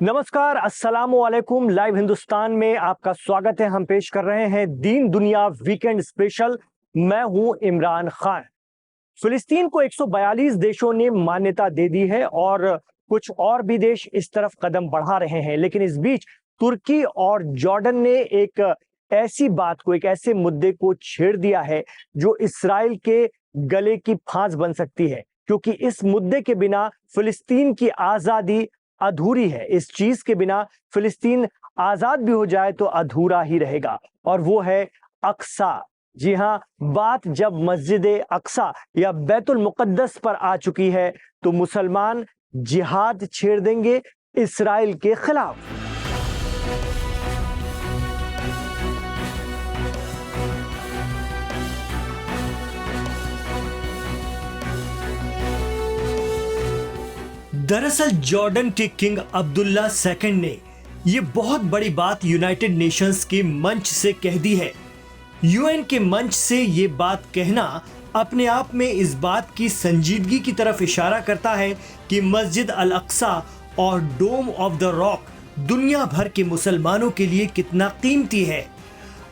नमस्कार, अस्सलाम वालेकुम। लाइव हिंदुस्तान में आपका स्वागत है। हम पेश कर रहे हैं दीन दुनिया वीकेंड स्पेशल। मैं हूं इमरान खान। फिलिस्तीन को 142 देशों ने मान्यता दे दी है और कुछ और भी देश इस तरफ कदम बढ़ा रहे हैं, लेकिन इस बीच तुर्की और जॉर्डन ने एक ऐसी बात को, एक ऐसे मुद्दे को छेड़ दिया है जो इसराइल के गले की फांस बन सकती है, क्योंकि इस मुद्दे के बिना फिलिस्तीन की आजादी अधूरी है। इस चीज के बिना फिलिस्तीन आजाद भी हो जाए तो अधूरा ही रहेगा, और वो है अक्सा। जी हां, बात जब मस्जिद अक्सा या बैतुल मुकद्दस पर आ चुकी है तो मुसलमान जिहाद छेड़ देंगे इसराइल के खिलाफ। दरअसल जॉर्डन के किंग अब्दुल्ला सेकंड ने यह बहुत बड़ी बात यूनाइटेड नेशंस के मंच से कह दी है। यूएन के मंच से ये बात कहना अपने आप में इस बात की संजीदगी की तरफ इशारा करता है कि मस्जिद अल अक्सा और डोम ऑफ द रॉक दुनिया भर के मुसलमानों के लिए कितना कीमती है।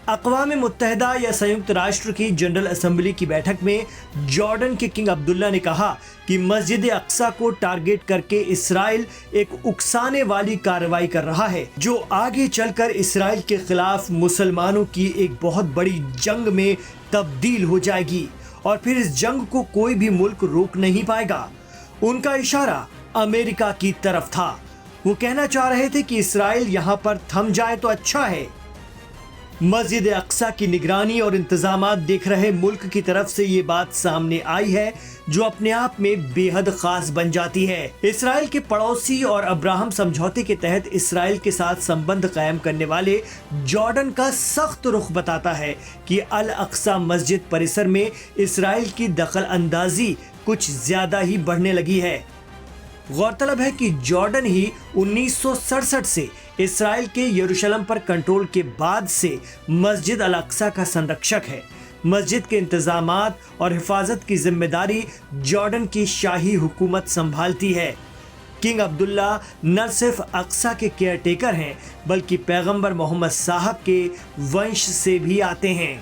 अक़वाम मुत्तहिदा या संयुक्त राष्ट्र की जनरल असेंबली की बैठक में जॉर्डन के किंग अब्दुल्ला ने कहा कि मस्जिद अक्सा को टारगेट करके इसराइल एक उकसाने वाली कार्रवाई कर रहा है, जो आगे चलकर इसराइल के खिलाफ मुसलमानों की एक बहुत बड़ी जंग में तब्दील हो जाएगी और फिर इस जंग को कोई भी मुल्क रोक नहीं पाएगा। उनका इशारा अमेरिका की तरफ था। वो कहना चाह रहे थे कि इसराइल यहाँ पर थम जाए तो अच्छा है। मस्जिद अक्सा की निगरानी और इंतजामात देख रहे मुल्क की तरफ से ये बात सामने आई है, जो अपने आप में बेहद खास बन जाती है। इसराइल के पड़ोसी और अब्राहम समझौते के तहत इसराइल के साथ संबंध कायम करने वाले जॉर्डन का सख्त रुख बताता है कि अल अक्सा मस्जिद परिसर में इसराइल की दखल अंदाजी कुछ ज्यादा ही बढ़ने लगी है। गौरतलब है कि जॉर्डन ही 1967 से इसराइल के यरूशलेम पर कंट्रोल के बाद से मस्जिद अल अक्सा का संरक्षक है। मस्जिद के इंतजामात और हिफाजत की जिम्मेदारी जॉर्डन की शाही हुकूमत संभालती है। किंग अब्दुल्ला न सिर्फ अक्सा के केयरटेकर हैं, बल्कि पैगंबर मोहम्मद साहब के वंश से भी आते हैं।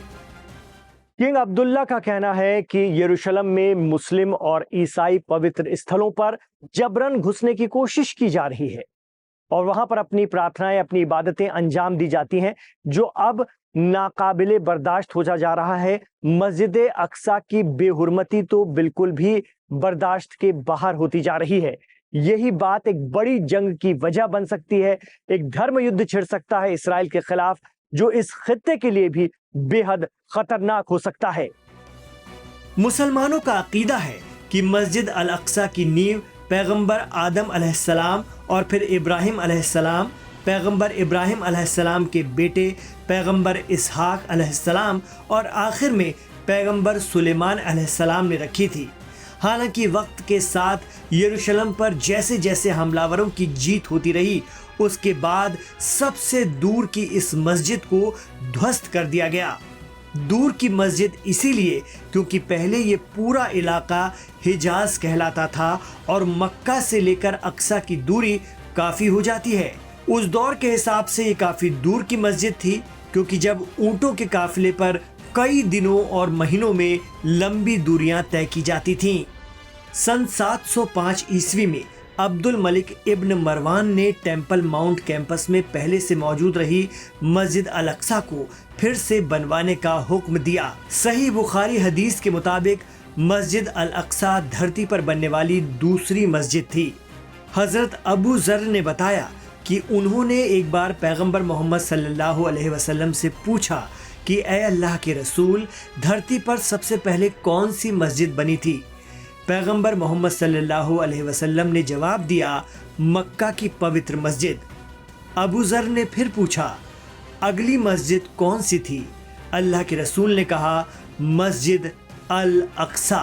किंग अब्दुल्ला का कहना है कि यरूशलेम में मुस्लिम और ईसाई पवित्र स्थलों पर जबरन घुसने की कोशिश की जा रही है और वहां पर अपनी प्रार्थनाएं, अपनी इबादतें अंजाम दी जाती हैं, जो अब नाकाबिले बर्दाश्त हो जा रहा है। मस्जिद अक्सा की बेहुरमती तो बिल्कुल भी बर्दाश्त के बाहर होती जा रही है। यही बात एक बड़ी जंग की वजह बन सकती है। एक धर्म युद्ध छिड़ सकता है इसराइल के खिलाफ, जो इस खित्ते के लिए भी बेहद खतरनाक हो सकता है। मुसलमानों का अकीदा है कि मस्जिद अल अक्सा की नींव पैगंबर आदम अलैहिस्सलाम और फिर इब्राहिम अलैहिस्सलाम, पैगंबर इब्राहिम अलैहिस्सलाम के बेटे पैगंबर इसहाक अलैहिस्सलाम और आखिर में पैगंबर सुलेमान अलैहिस्सलाम ने रखी थी। हालांकि वक्त के साथ यरूशलेम पर जैसे जैसे हमलावरों की जीत होती रही, उसके बाद सबसे दूर की इस मस्जिद को ध्वस्त कर दिया गया। दूर की मस्जिद इसीलिए क्योंकि पहले ये पूरा इलाका हिजाज कहलाता था और मक्का से लेकर अक्सा की दूरी काफ़ी हो जाती है। उस दौर के हिसाब से ये काफ़ी दूर की मस्जिद थी, क्योंकि जब ऊंटों के काफिले पर कई दिनों और महीनों में लंबी दूरियां तय की जाती थीं। सन 705 ईस्वी में अब्दुल मलिक इब्न मरवान ने टेंपल माउंट कैंपस में पहले से मौजूद रही मस्जिद अल अक्सा को फिर से बनवाने का हुक्म दिया। सही बुखारी हदीस के मुताबिक मस्जिद अल अक्सा धरती पर बनने वाली दूसरी मस्जिद थी। हजरत अबू जर ने बताया कि उन्होंने एक बार पैगंबर मोहम्मद सल्लल्लाहु अलैहि वसल्लम से पूछा कि ए अल्लाह के रसूल, धरती पर सबसे पहले कौन सी मस्जिद बनी थी? पैगंबर मोहम्मद सल्लल्लाहु अलैहि वसल्लम ने जवाब दिया, मक्का की पवित्र मस्जिद। अबू जर ने फिर पूछा, अगली मस्जिद कौन सी थी? अल्लाह के रसूल ने कहा, मस्जिद अल अक्सा।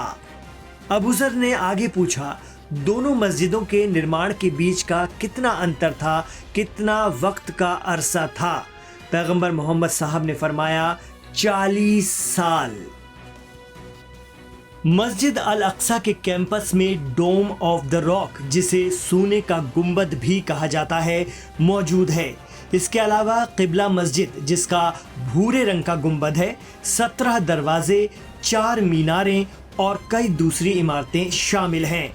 अबू जर ने आगे पूछा, दोनों मस्जिदों के निर्माण के बीच का कितना अंतर था, कितना वक्त का अरसा था? पैगंबर मोहम्मद साहब ने फरमाया, 40 साल। मस्जिद अल अक्सा के कैंपस में डोम ऑफ द रॉक, जिसे सोने का गुंबद भी कहा जाता है, मौजूद है। इसके अलावा किबला मस्जिद, जिसका भूरे रंग का गुंबद है, 17 दरवाजे, 4 मीनारें और कई दूसरी इमारतें शामिल हैं।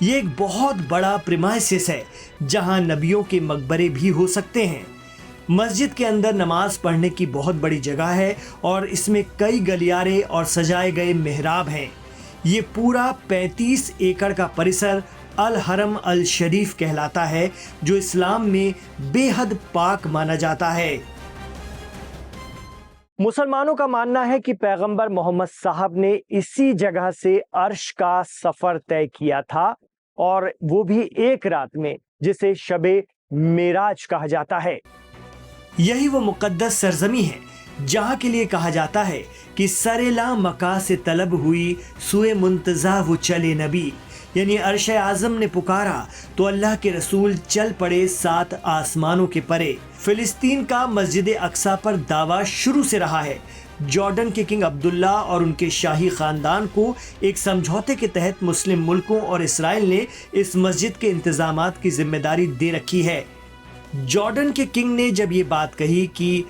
ये एक बहुत बड़ा प्रीमाइसिस है जहां नबियों के मकबरे भी हो सकते हैं। मस्जिद के अंदर नमाज पढ़ने की बहुत बड़ी जगह है और इसमें कई गलियारे और सजाए गए मेहराब हैं। ये पूरा 35 एकड़ का परिसर अल हरम अल शरीफ कहलाता है, जो इस्लाम में बेहद पाक माना जाता है। मुसलमानों का मानना है कि पैगंबर मोहम्मद साहब ने इसी जगह से अर्श का सफर तय किया था, और वो भी एक रात में, जिसे शबे मेराज कहा जाता है। यही वो मुकद्दस सरजमी है जहां के लिए कहा जाता है कि सरेला मका से तलब हुई सुए मुंतजा वो चले नबी, यानी अर्श आजम ने पुकारा तो अल्लाह के रसूल चल पड़े 7 आसमानों के परे। फिलिस्तीन का मस्जिद अक्सा पर दावा शुरू से रहा है। जॉर्डन के किंग अब्दुल्ला और उनके शाही खानदान को एक समझौते के तहत मुस्लिम मुल्कों और इसराइल ने इस मस्जिद के इंतजामात की जिम्मेदारी दे रखी है। जॉर्डन के किंग ने जब ये बात कही कि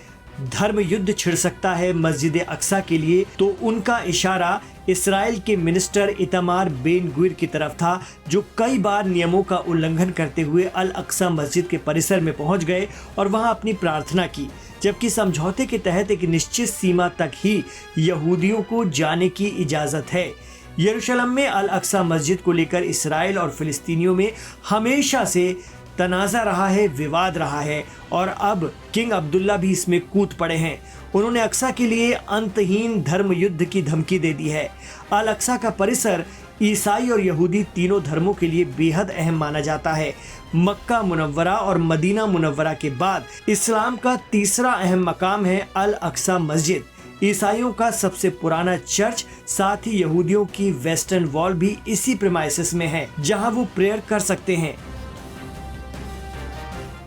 धर्म युद्ध छिड़ सकता है मस्जिद अक्सा के लिए, तो उनका इशारा इसराइल के मिनिस्टर इतमार बेन गुइर की तरफ था, जो कई बार नियमों का उल्लंघन करते हुए अल अक्सा मस्जिद के परिसर में पहुंच गए और वहां अपनी प्रार्थना की, जबकि समझौते के तहत एक निश्चित सीमा तक ही यहूदियों को जाने की इजाजत है। यरूशलेम में अल अक्सा मस्जिद को लेकर इसराइल और फिलिस्तीनियों में हमेशा से तनाज़ा रहा है, विवाद रहा है, और अब किंग अब्दुल्ला भी इसमें कूद पड़े हैं। उन्होंने अक्सा के लिए अंतहीन धर्म युद्ध की धमकी दे दी है। अल अक्सा का परिसर ईसाई और यहूदी तीनों धर्मों के लिए बेहद अहम माना जाता है। मक्का मुनव्वरा और मदीना मुनव्वरा के बाद इस्लाम का तीसरा अहम मकाम है अल अक्सा मस्जिद। ईसाइयों का सबसे पुराना चर्च, साथ ही यहूदियों की वेस्टर्न वॉल भी इसी प्रीमाइसिस में है, जहां वो प्रेयर कर सकते हैं।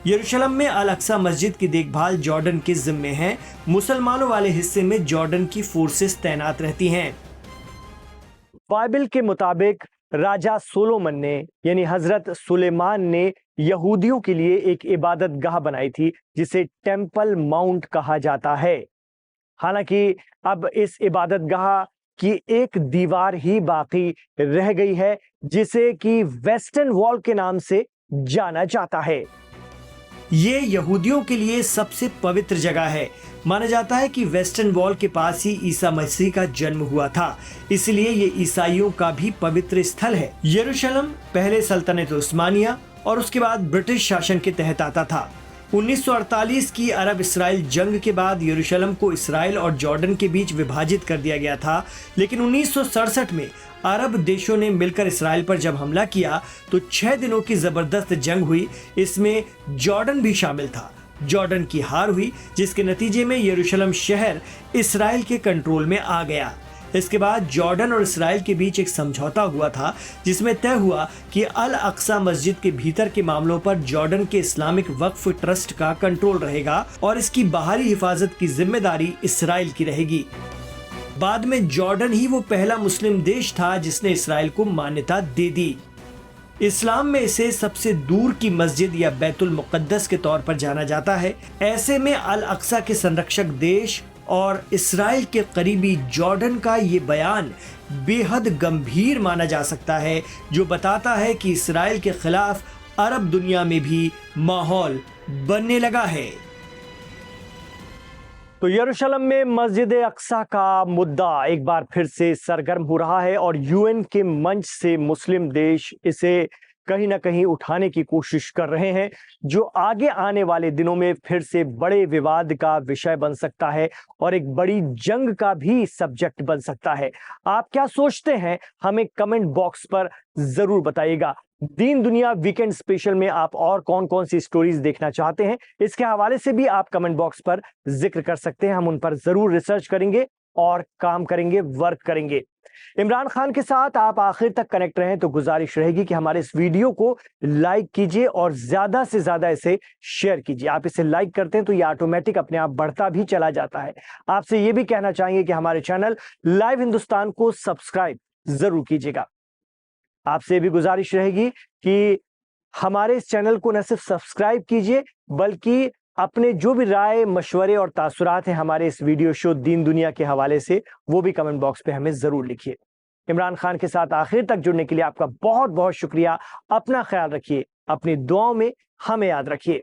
यरूशलेम में अल अक्सा मस्जिद की देखभाल जॉर्डन के जिम्मे है। मुसलमानों वाले हिस्से में जॉर्डन की फोर्सेस तैनात रहती हैं। बाइबल के मुताबिक राजा सोलोमन ने, यानी हजरत सुलेमान ने, यहूदियों के लिए एक इबादत गाह बनाई थी जिसे टेंपल माउंट कहा जाता है। हालांकि अब इस इबादत गाह की एक दीवार ही बाकी रह गई है, जिसे कि वेस्टर्न वॉल के नाम से जाना जाता है। ये यहूदियों के लिए सबसे पवित्र जगह है। माना जाता है कि वेस्टर्न वॉल के पास ही ईसा मसीह का जन्म हुआ था, इसलिए ये ईसाइयों का भी पवित्र स्थल है। यरूशलेम पहले सल्तनत उस्मानिया और उसके बाद ब्रिटिश शासन के तहत आता था। 1948 की अरब इसराइल जंग के बाद यरूशलेम को इसराइल और जॉर्डन के बीच विभाजित कर दिया गया था, लेकिन 1967 में अरब देशों ने मिलकर इसराइल पर जब हमला किया तो 6 दिनों की जबरदस्त जंग हुई। इसमें जॉर्डन भी शामिल था। जॉर्डन की हार हुई, जिसके नतीजे में यरूशलेम शहर इसराइल के कंट्रोल में आ गया। इसके बाद जॉर्डन और इसराइल के बीच एक समझौता हुआ था, जिसमें तय हुआ कि अल अक्सा मस्जिद के भीतर के मामलों पर जॉर्डन के इस्लामिक वक्फ ट्रस्ट का कंट्रोल रहेगा और इसकी बाहरी हिफाजत की जिम्मेदारी इसराइल की रहेगी। बाद में जॉर्डन ही वो पहला मुस्लिम देश था जिसने इसराइल को मान्यता दे दी। इस्लाम में इसे सबसे दूर की मस्जिद या बैतुल मुक़द्दस के तौर पर जाना जाता है। ऐसे में अल अक्सा के संरक्षक देश और इसराइल के करीबी जॉर्डन का ये बयान बेहद गंभीर माना जा सकता है, जो बताता है कि इसराइल के खिलाफ अरब दुनिया में भी माहौल बनने लगा है। तो यरूशलेम में मस्जिद अक्सा का मुद्दा एक बार फिर से सरगर्म हो रहा है और यूएन के मंच से मुस्लिम देश इसे कहीं ना कहीं उठाने की कोशिश कर रहे हैं, जो आगे आने वाले दिनों में फिर से बड़े विवाद का विषय बन सकता है और एक बड़ी जंग का भी सब्जेक्ट बन सकता है। आप क्या सोचते हैं, हमें कमेंट बॉक्स पर जरूर बताइएगा। दीन दुनिया वीकेंड स्पेशल में आप और कौन कौन सी स्टोरीज देखना चाहते हैं, इसके हवाले से भी आप कमेंट बॉक्स पर जिक्र कर सकते हैं। हम उन पर जरूर रिसर्च करेंगे और काम करेंगे, वर्क करेंगे। इमरान खान के साथ आप आखिर तक कनेक्ट रहें तो गुजारिश रहेगी कि हमारे इस वीडियो को लाइक कीजिए और ज्यादा से ज्यादा इसे शेयर कीजिए। आप इसे लाइक करते हैं तो ये ऑटोमेटिक अपने आप बढ़ता भी चला जाता है। आपसे ये भी कहना चाहेंगे कि हमारे चैनल लाइव हिंदुस्तान को सब्सक्राइब जरूर कीजिएगा। आपसे भी गुजारिश रहेगी कि हमारे इस चैनल को न सिर्फ सब्सक्राइब कीजिए, बल्कि अपने जो भी राय, मशवरे और तासुरात हैं हमारे इस वीडियो शो दीन दुनिया के हवाले से, वो भी कमेंट बॉक्स पे हमें जरूर लिखिए। इमरान खान के साथ आखिर तक जुड़ने के लिए आपका बहुत बहुत शुक्रिया। अपना ख्याल रखिए, अपनी दुआओं में हमें याद रखिए।